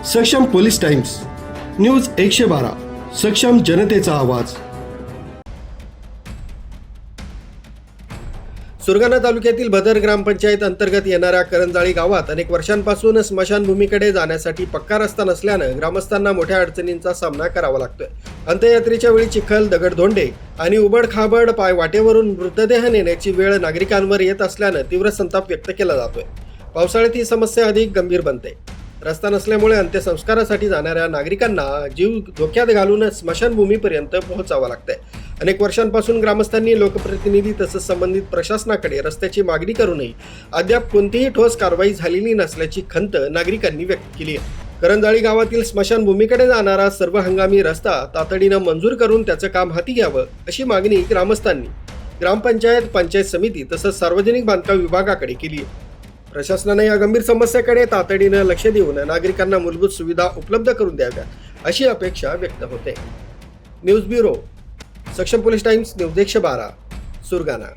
सक्षम police times news 112 सक्षम जनतेचा आवाज। सुरगाणा तालुक्यातील भदर ग्रामपंचायत अंतर्गत येणाऱ्या करंजाळी गावात अनेक वर्षांपासून स्मशानभूमीकडे जाण्यासाठी पक्का रस्ता नसल्यानं ग्रामस्थांना मोठ्या अडचणींचा सामना करावा लागतोय। अंत्ययात्रेच्या वेळी चिखल, दगडधोंडे आणि उबडखाबड पाय वाटेवरून मृतदेह नेण्याची वेळ नागरिकांवर येत असल्यानं तीव्र संताप व्यक्त केला जातोय। पावसाळ्यात ही समस्या अधिक गंभीर बनते। रस्ता नसल्यामुळे अंत्यसंस्कारासाठी जाणाऱ्या नागरिकांना जीव धोक्यात घालून स्मशानभूमीपर्यंत पोहोचावं लागतंय। अनेक वर्षांपासून ग्रामस्थांनी लोकप्रतिनिधी तसंच संबंधित प्रशासनाकडे रस्त्याची मागणी करूनही अद्याप कोणतीही ठोस कारवाई झालेली नसल्याची खंत नागरिकांनी व्यक्त केली आहे। करंजाळी गावातील स्मशानभूमीकडे जाणारा सर्व हंगामी रस्ता तातडीनं मंजूर करून त्याचं काम हाती घ्यावं अशी मागणी ग्रामस्थांनी ग्रामपंचायत, पंचायत समिती तसंच सार्वजनिक बांधकाम विभागाकडे केली आहे। प्रशासनाने या गंभीर समस्येकडे तातडीनं लक्ष देऊन नागरिकांना मूलभूत सुविधा उपलब्ध करून द्याव्या अशी अपेक्षा व्यक्त होते। न्यूज ब्युरो, सक्षम पोलीस टाइम्स, न्यूज 112, सुरगाणा।